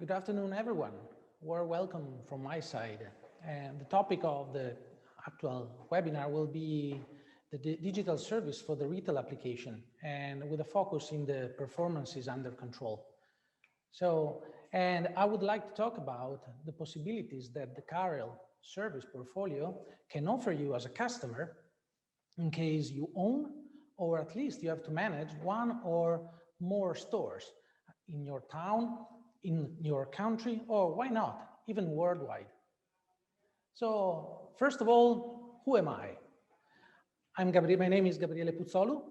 Good afternoon, everyone. Welcome from my side. And the topic of the actual webinar will be the digital service for the retail application, and with a focus in the performances under control. And I would like to talk about the possibilities that the Carrel service portfolio can offer you as a customer in case you own, or at least you have to manage one or more stores in your town, in your country, or why not, even worldwide. So first of all, who am I? My name is Gabriele Puzzolu.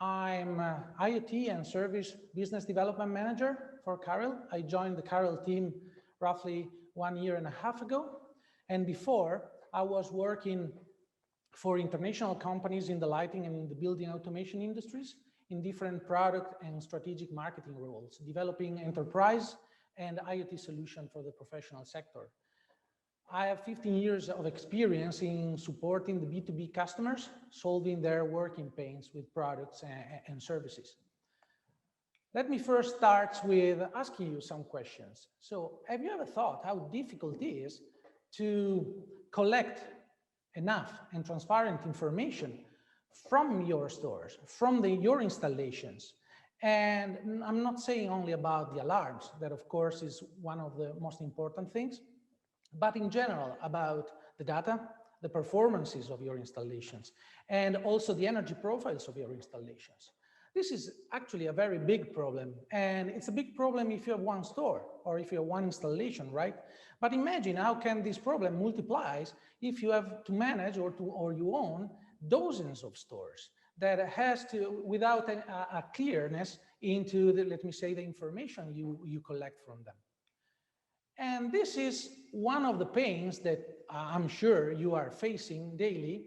I'm IoT and Service Business Development Manager for Carrel. I joined the Carrel team roughly 1.5 years ago. And before, I was working for international companies in the lighting and in the building automation industries in different product and strategic marketing roles, developing enterprise and IoT solution for the professional sector. I have 15 years of experience in supporting the B2B customers, solving their working pains with products and services. Let me first start with asking you some questions. So have you ever thought how difficult it is to collect enough and transparent information from your stores, from your installations? And I'm not saying only about the alarms, that of course is one of the most important things, but in general about the data, the performances of your installations, and also the energy profiles of your installations. This is actually a very big problem, and it's a big problem if you have one store or if you have one installation, right? But imagine how can this problem multiplies if you have to manage or you own dozens of stores that has to, without a clearness into the, let me say, the information you collect from them. And this is one of the pains that I'm sure you are facing daily,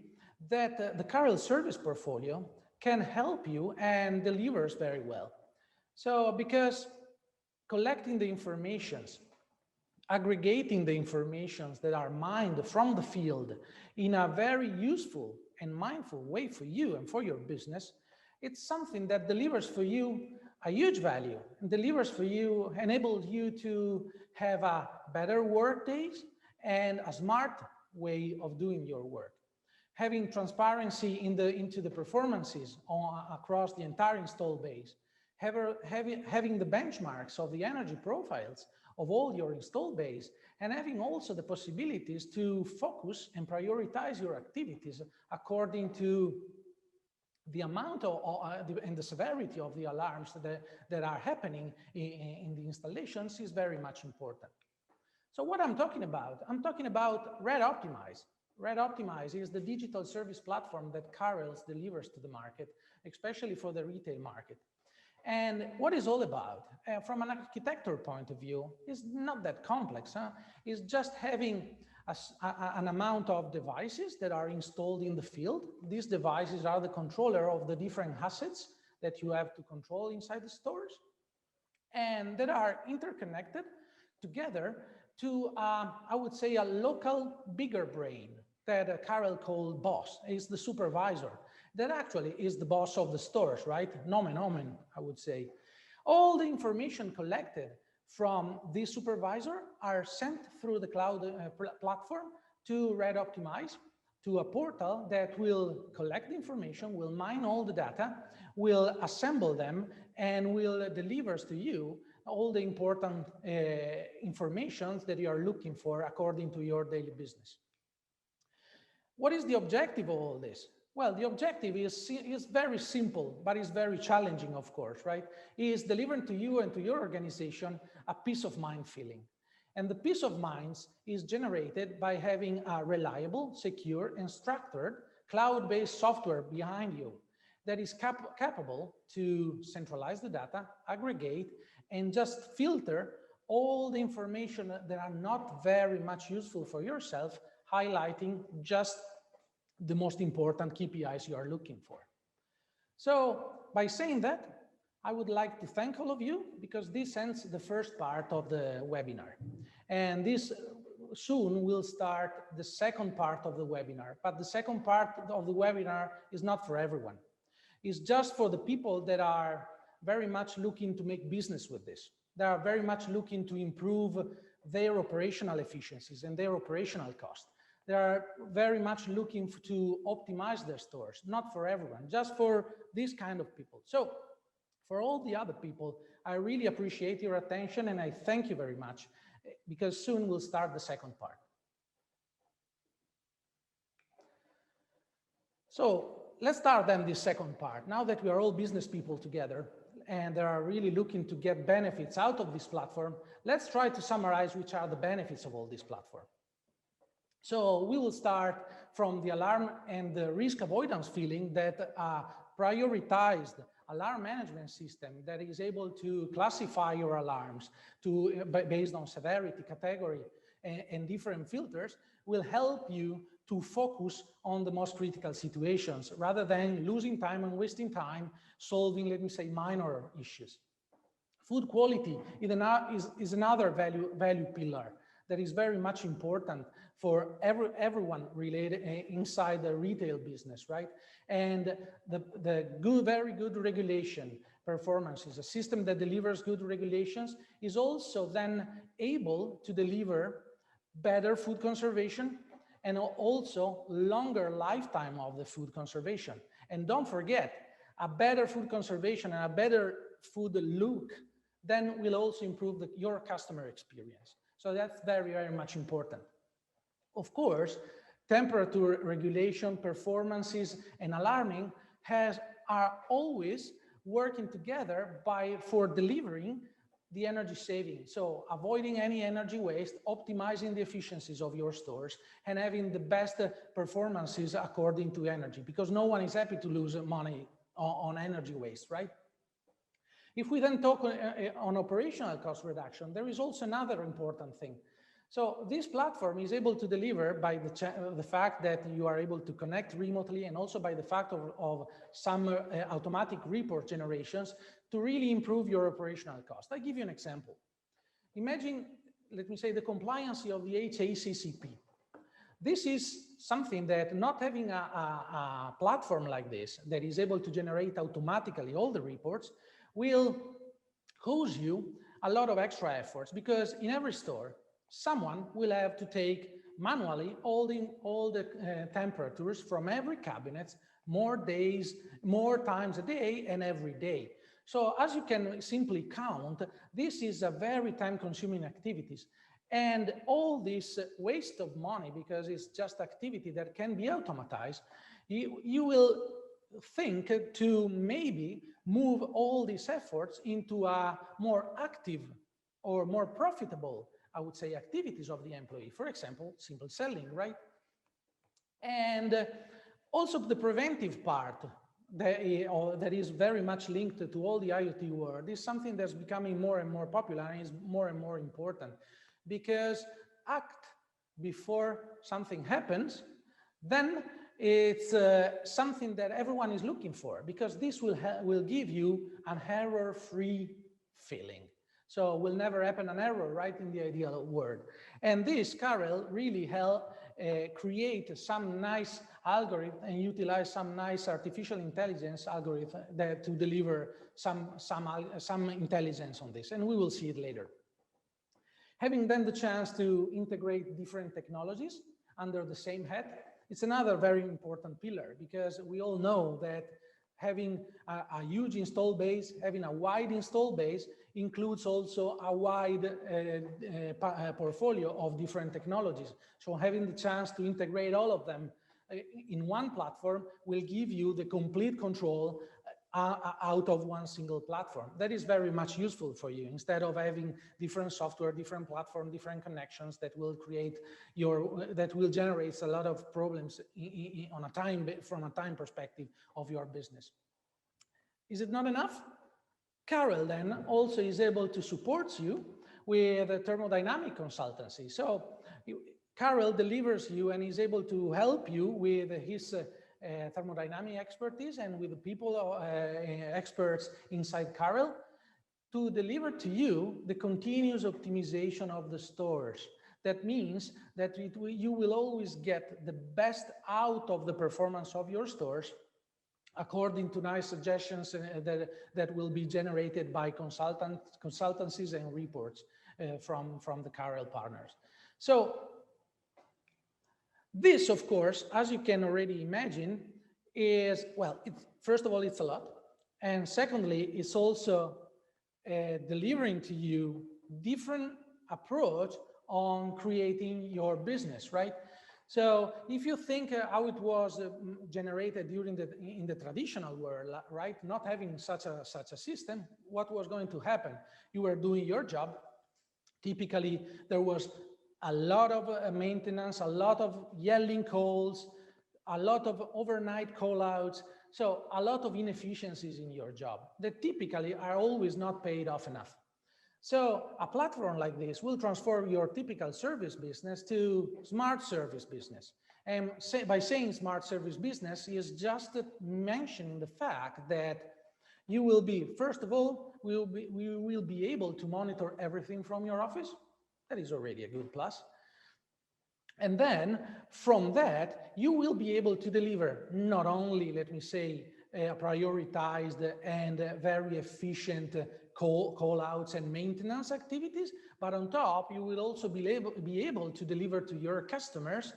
that the Carrel service portfolio can help you and delivers very well. So because collecting the informations, aggregating the informations that are mined from the field in a very useful and mindful way for you and for your business, it's something that delivers for you a huge value and delivers for you, enables you to have a better work days and a smart way of doing your work. Having transparency into the performances across the entire install base, having the benchmarks of the energy profiles of all your install base, and having also the possibilities to focus and prioritize your activities according to the amount and the severity of the alarms that are happening in the installations is very much important. So what I'm talking about RedOptimize. RedOptimize is the digital service platform that Carrel delivers to the market, especially for the retail market. And what is all about? From an architecture point of view, is not that complex. It's just having an amount of devices that are installed in the field. These devices are the controller of the different assets that you have to control inside the stores, and that are interconnected together to, I would say, a local bigger brain that Carrel called boss, is the supervisor. That actually is the boss of the stores, right? Nomen omen, I would say. All the information collected from this supervisor are sent through the cloud platform to RedOptimize, to a portal that will collect the information, will mine all the data, will assemble them, and will deliver to you all the important information that you are looking for according to your daily business. What is the objective of all this? Well, the objective is very simple, but it's very challenging, of course, right? It is delivering to you and to your organization a peace of mind feeling. And the peace of mind is generated by having a reliable, secure, and structured cloud-based software behind you that is capable to centralize the data, aggregate, and just filter all the information that are not very much useful for yourself, highlighting just the most important KPIs you are looking for. So by saying that, I would like to thank all of you, because this ends the first part of the webinar. And this soon will start the second part of the webinar. But the second part of the webinar is not for everyone. It's just for the people that are very much looking to make business with this. They are very much looking to improve their operational efficiencies and their operational costs. They are very much looking to optimize their stores, not for everyone, just for these kind of people. So for all the other people, I really appreciate your attention and I thank you very much, because soon we'll start the second part. So let's start then this second part. Now that we are all business people together and they are really looking to get benefits out of this platform, let's try to summarize which are the benefits of all this platform. So we will start from the alarm and the risk avoidance feeling that a prioritized alarm management system that is able to classify your alarms based on severity, category, and different filters will help you to focus on the most critical situations rather than losing time and wasting time solving, let me say, minor issues. Food quality is another value pillar that is very much important for everyone related inside the retail business, right? And the very good regulation performance is a system that delivers good regulations is also then able to deliver better food conservation and also longer lifetime of the food conservation. And don't forget, a better food conservation and a better food look then will also improve your customer experience. So that's very, very much important. Of course, temperature regulation, performances, and alarming are always working together for delivering the energy saving. So avoiding any energy waste, optimizing the efficiencies of your stores, and having the best performances according to energy, because no one is happy to lose money on energy waste, right? If we then talk on operational cost reduction, there is also another important thing. So this platform is able to deliver by the fact that you are able to connect remotely, and also by the fact of some automatic report generations to really improve your operational cost. I'll give you an example. Imagine, let me say, the compliance of the HACCP. This is something that not having a platform like this that is able to generate automatically all the reports will cause you a lot of extra efforts, because in every store, someone will have to take manually all the temperatures from every cabinet more times a day and every day. So as you can simply count, this is a very time-consuming activities. And all this waste of money, because it's just activity that can be automatized, you will think to maybe move all these efforts into a more active or more profitable, I would say, activities of the employee. For example, simple selling, right? And also the preventive part that is very much linked to all the IoT world is something that's becoming more and more popular and is more and more important, because act before something happens, then it's something that everyone is looking for, because this will give you an error-free feeling. So will never happen an error, right, in the ideal world. And this, Karel, really helped create some nice algorithm and utilize some nice artificial intelligence algorithm to deliver some intelligence on this. And we will see it later. Having then the chance to integrate different technologies under the same head, it's another very important pillar, because we all know that having a huge install base, having a wide install base includes also a wide portfolio of different technologies. So having the chance to integrate all of them in one platform will give you the complete control out of one single platform. That is very much useful for you, instead of having different software, different platform, different connections that will generate a lot of problems from a time perspective of your business. Is it not enough? Karel then also is able to support you with a thermodynamic consultancy. So Karel delivers you and is able to help you with his thermodynamic expertise and with the people experts inside Karel to deliver to you the continuous optimization of the stores. That means that you will always get the best out of the performance of your stores according to nice suggestions that will be generated by consultancies and reports from the Carrel partners. So this, of course, as you can already imagine, is, well, first of all, it's a lot. And secondly, it's also delivering to you different approach on creating your business, right? So if you think how it was generated in the traditional world, right, not having such a system, what was going to happen? You were doing your job. Typically, there was a lot of maintenance, a lot of yelling calls, a lot of overnight call-outs, so a lot of inefficiencies in your job that typically are always not paid off enough. So a platform like this will transform your typical service business to smart service business. And by saying smart service business is just mentioning the fact that you will be, first of all, we will be able to monitor everything from your office. That is already a good plus. And then from that, you will be able to deliver not only, let me say, prioritized and very efficient call outs and maintenance activities, but on top, you will also be able to deliver to your customers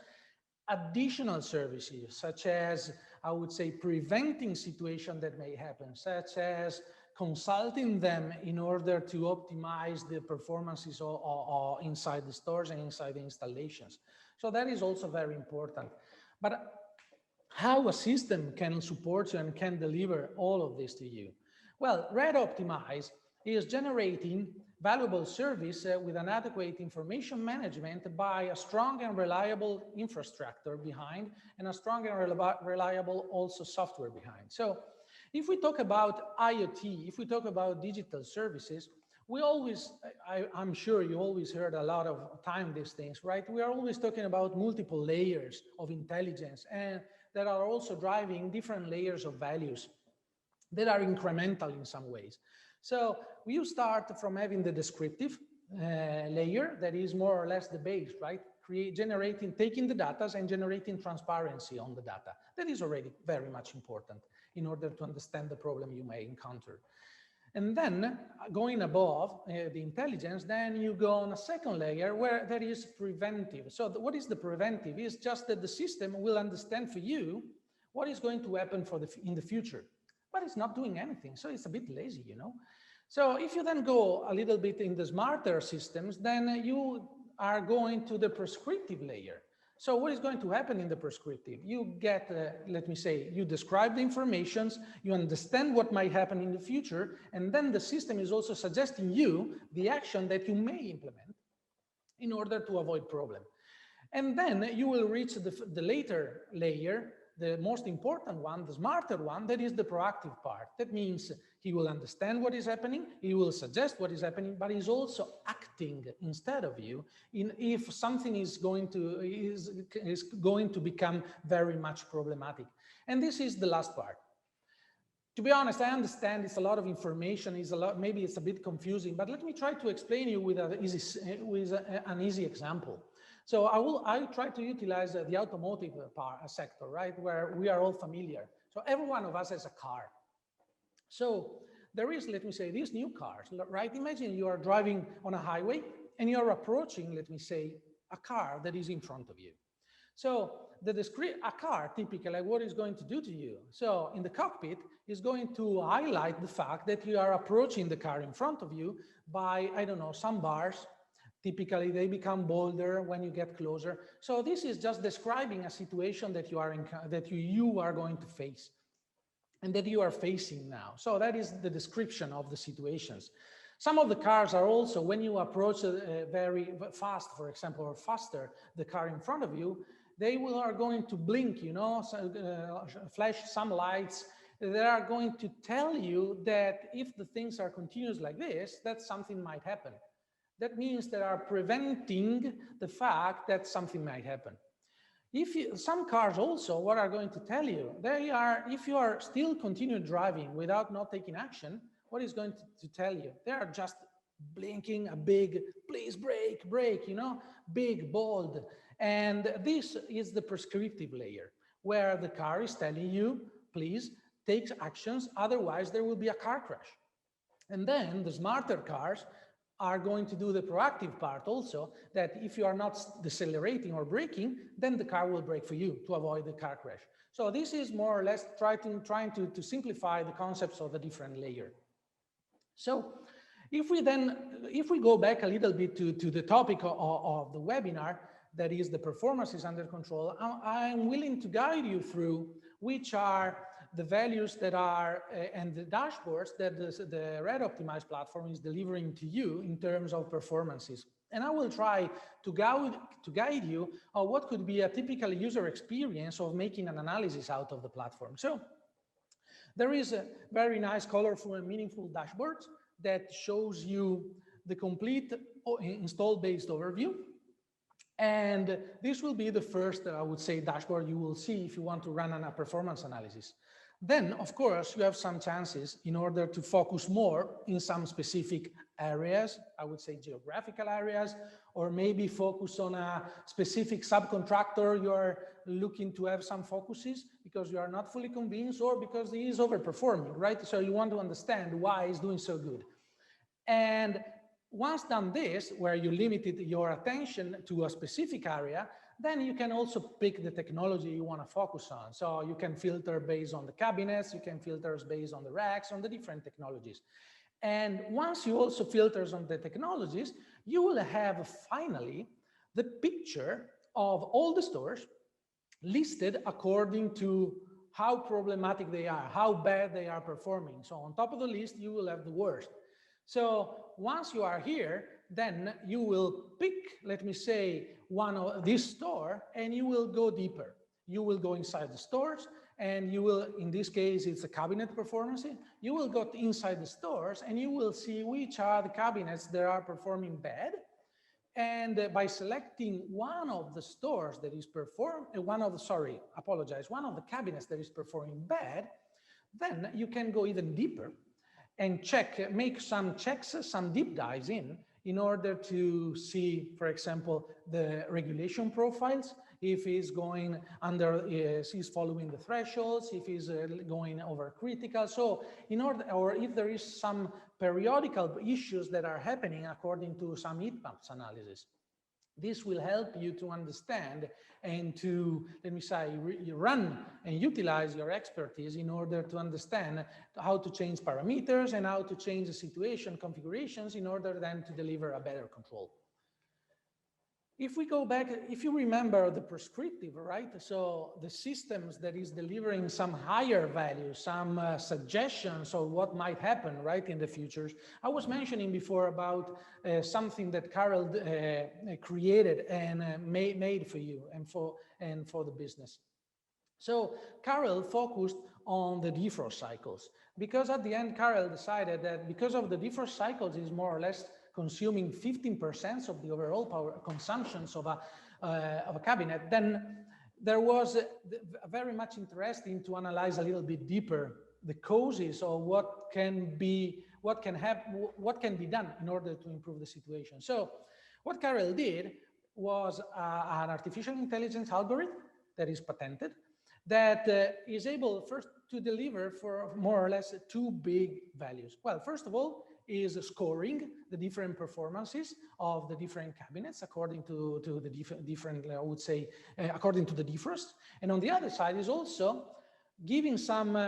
additional services, such as, I would say, preventing situations that may happen, such as consulting them in order to optimize the performances inside the stores and inside the installations. So that is also very important. But how a system can support you and can deliver all of this to you? Well, RedOptimize is generating valuable service with an adequate information management by a strong and reliable infrastructure behind, and a strong and reliable also software behind. So if we talk about IoT, if we talk about digital services, we always, I'm sure you always heard a lot of time these things, right? We are always talking about multiple layers of intelligence and that are also driving different layers of values that are incremental in some ways. So you start from having the descriptive layer that is more or less the base, right? Taking the data and generating transparency on the data. That is already very much important in order to understand the problem you may encounter. And then going above the intelligence, then you go on a second layer where there is preventive. So what is the preventive? It's just that the system will understand for you what is going to happen in the future, but it's not doing anything. So it's a bit lazy, you know? So if you then go a little bit in the smarter systems, then you are going to the prescriptive layer. So what is going to happen in the prescriptive? You get, let me say, you describe the informations, you understand what might happen in the future, and then the system is also suggesting you the action that you may implement in order to avoid problem. And then you will reach the later layer, the most important one, the smarter one, that is the proactive part. That means he will understand what is happening, he will suggest what is happening, but he's also acting instead of you if something is going to become very much problematic. And this is the last part. To be honest, I understand it's a lot of information, maybe it's a bit confusing, but let me try to explain you with an easy example. So I try to utilize the automotive sector, right, where we are all familiar. So every one of us has a car. So there is, let me say, these new cars, right? Imagine you are driving on a highway and you're approaching, let me say, a car that is in front of you. So a car, typically, what is going to do to you? So in the cockpit, is going to highlight the fact that you are approaching the car in front of you by, I don't know, some bars. Typically, they become bolder when you get closer. So this is just describing a situation that you are going to face and that you are facing now. So that is the description of the situations. Some of the cars are also, when you approach very fast, for example, or faster, the car in front of you, they are going to blink, you know, flash some lights. They are going to tell you that if the things are continuous like this, that something might happen. That means they are preventing the fact that something might happen. Some cars also, what are going to tell you? If you are still continue driving without not taking action, what is going to tell you? They are just blinking a big, please brake, you know, big, bold. And this is the prescriptive layer, where the car is telling you, please takes actions, otherwise there will be a car crash. And then the smarter cars are going to do the proactive part also, that if you are not decelerating or braking, then the car will brake for you to avoid the car crash. So this is more or less trying to simplify the concepts of a different layer. So if we go back a little bit to the topic of the webinar, that is the performance is under control, I'm willing to guide you through which are the values that are and the dashboards that the RedOptimize platform is delivering to you in terms of performances. And I will try to guide you on what could be a typical user experience of making an analysis out of the platform. So there is a very nice, colorful, and meaningful dashboard that shows you the complete install-based overview. And this will be the first, I would say, dashboard you will see if you want to run a performance analysis. Then, of course, you have some chances in order to focus more in some specific areas, I would say geographical areas, or maybe focus on a specific subcontractor you are looking to have some focuses because you are not fully convinced or because he is overperforming, right? So you want to understand why he's doing so good. And once done this, where you limited your attention to a specific area, then you can also pick the technology you want to focus on. So you can filter based on the cabinets, you can filter based on the racks, on the different technologies. And once you also filters on the technologies, you will have finally the picture of all the stores listed according to how problematic they are, how bad they are performing. So on top of the list, you will have the worst. So once you are here, then you will pick, let me say, one of this store, and you will go deeper. You will go inside the stores, and you will, in this case, it's a cabinet performance. You will go inside the stores, and you will see which are the cabinets that are performing bad. And by selecting one of the stores that is one of the cabinets that is performing bad, then you can go even deeper and make some checks, some deep dives in order to see, for example, the regulation profiles, if he's going under, he's following the thresholds, if he's going over critical. So in order, or if there is some periodical issues that are happening according to some heat maps analysis. This will help you to understand and to, let me say, run and utilize your expertise in order to understand how to change parameters and how to change the situation configurations in order then to deliver a better control. If we go back, if you remember the prescriptive, right? So the systems that is delivering some higher values, some suggestions of what might happen, right, in the futures. I was mentioning before about something that Carol created and made for you and for the business. So Carol focused on the defrost cycles because at the end, Carol decided that because of the defrost cycles is more or less consuming 15% of the overall power consumptions of a cabinet, then there was very much interesting to analyze a little bit deeper the causes of what can be done in order to improve the situation. So what Carol did was an artificial intelligence algorithm that is patented that is able first to deliver for more or less two big values. Well, first of all, is scoring the different performances of the different cabinets according to the different, I would say, according to the defrost. And on the other side is also giving some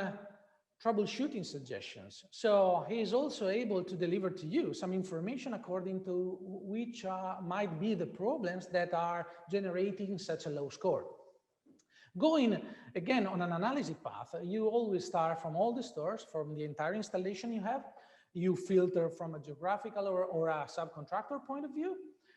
troubleshooting suggestions. So he is also able to deliver to you some information according to which might be the problems that are generating such a low score. Going again on an analysis path, you always start from all the stores, from the entire installation you have. You filter from a geographical or a subcontractor point of view,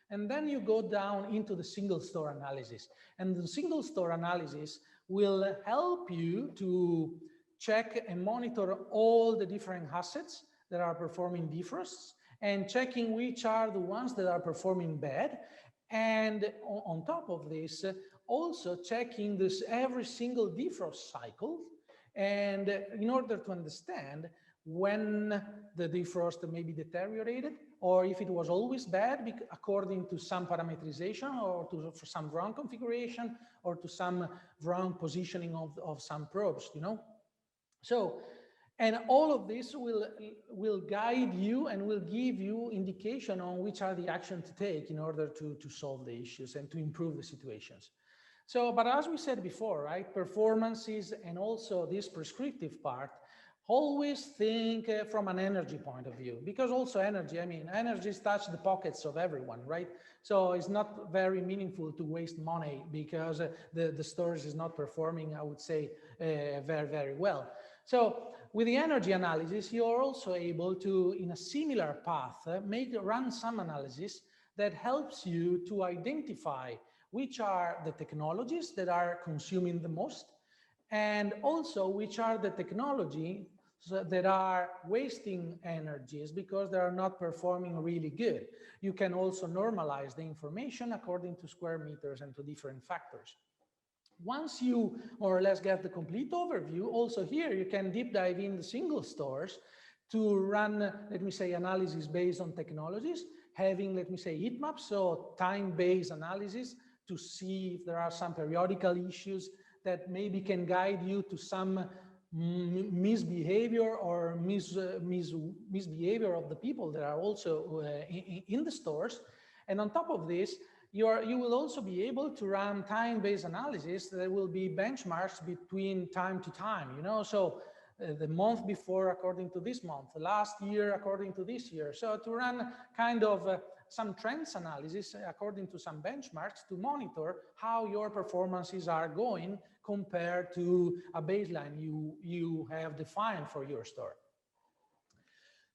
and then you go down into the single store analysis. And the single store analysis will help you to check and monitor all the different assets that are performing defrosts and checking which are the ones that are performing bad. And on top of this, also checking this every single defrost cycle, and in order to understand when the defrost may be deteriorated, or if it was always bad according to some parameterization or for some wrong configuration or to some wrong positioning of some probes, you know. So, and all of this will guide you and will give you indication on which are the action to take in order to solve the issues and to improve the situations. So, but as we said before, right, performances and also this prescriptive part, always think from an energy point of view, because also energy, I mean, energies touch the pockets of everyone, right? So it's not very meaningful to waste money because the storage is not performing, I would say, very, very well. So with the energy analysis, you're also able to, in a similar path, run some analysis that helps you to identify which are the technologies that are consuming the most, and also which are the technology that are wasting energies because they are not performing really good. You can also normalize the information according to square meters and to different factors. Once you more or less get the complete overview, also here you can deep dive in the single stores to run, let me say, analysis based on technologies, having, let me say, heat maps, so time-based analysis to see if there are some periodical issues that maybe can guide you to some misbehavior or misbehavior of the people that are also in the stores. And on top of this, you will also be able to run time-based analysis that will be benchmarks between time to time, you know, so the month before according to this month, last year according to this year. So to run kind of some trends analysis according to some benchmarks to monitor how your performances are going compared to a baseline you have defined for your store.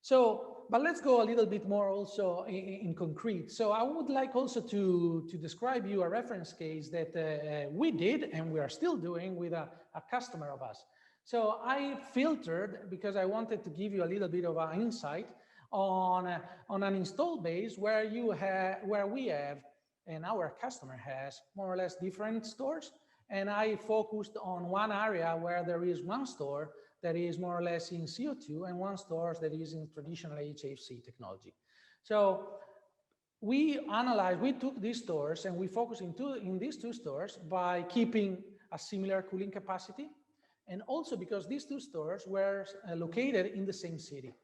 So, but let's go a little bit more also in concrete. So I would like also to describe you a reference case that we did and we are still doing with a customer of us. So I filtered, because I wanted to give you a little bit of an insight on an install base where we have, and our customer has, more or less different stores. And I focused on one area where there is one store that is more or less in CO2 and one store that is in traditional HFC technology. So we took these stores and we focused in these two stores by keeping a similar cooling capacity, and also because these two stores were located in the same city.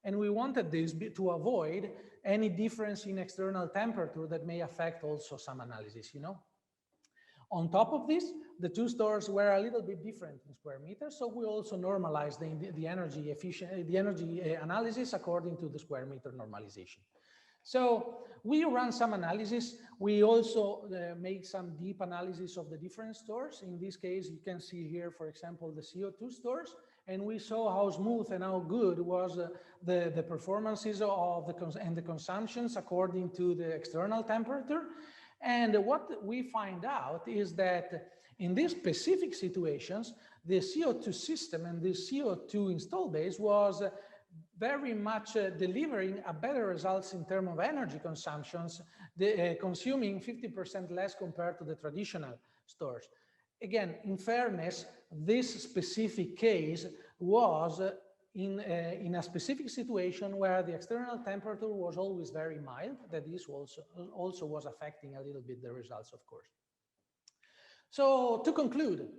And we wanted this to avoid any difference in external temperature that may affect also some analysis, you know. On top of this, the two stores were a little bit different in square meters, so we also normalized the energy analysis according to the square meter normalization. So we run some analysis. We also make some deep analysis of the different stores. In this case, you can see here, for example, the CO2 stores, and we saw how smooth and how good was the performances of the consumptions according to the external temperature. And what we find out is that in these specific situations, the CO2 system and the CO2 install base was very much delivering a better results in terms of energy consumptions, consuming 50% less compared to the traditional stores. Again, in fairness, this specific case was in a specific situation where the external temperature was always very mild, that this also was affecting a little bit the results, of course. So to conclude,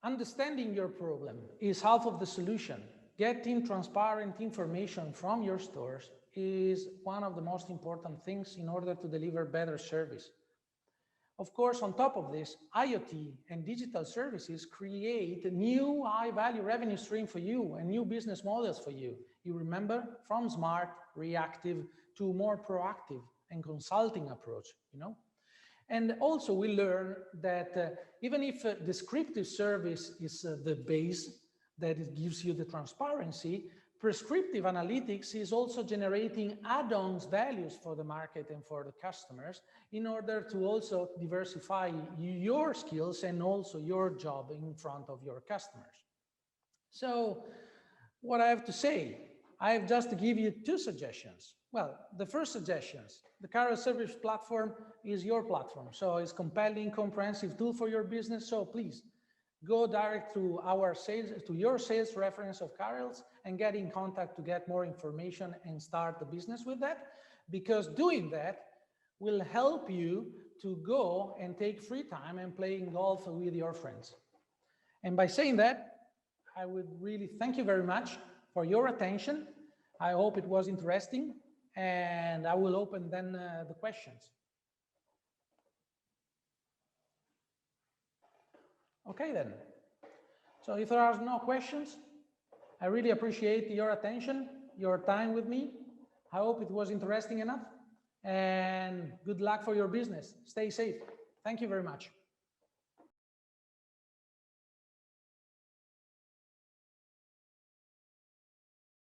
understanding your problem is half of the solution. Getting transparent information from your stores is one of the most important things in order to deliver better service. Of course, on top of this, IoT and digital services create a new high-value revenue stream for you and new business models for you. You remember, from smart, reactive to more proactive and consulting approach, you know? And also we learn that even if descriptive service is the base that it gives you the transparency, prescriptive analytics is also generating add-ons values for the market and for the customers in order to also diversify your skills and also your job in front of your customers. So what I have to say, I have just to give you two suggestions. Well, the first suggestions, the Carel Service Platform is your platform. So it's compelling, comprehensive tool for your business. So please, go direct to your sales reference of Carel's and get in contact to get more information and start the business with that, because doing that will help you to go and take free time and playing golf with your friends. And by saying that, I would really thank you very much for your attention. I hope it was interesting, and I will open then the questions. Okay then. So if there are no questions, I really appreciate your attention, your time with me. I hope it was interesting enough, and good luck for your business. Stay safe. Thank you very much.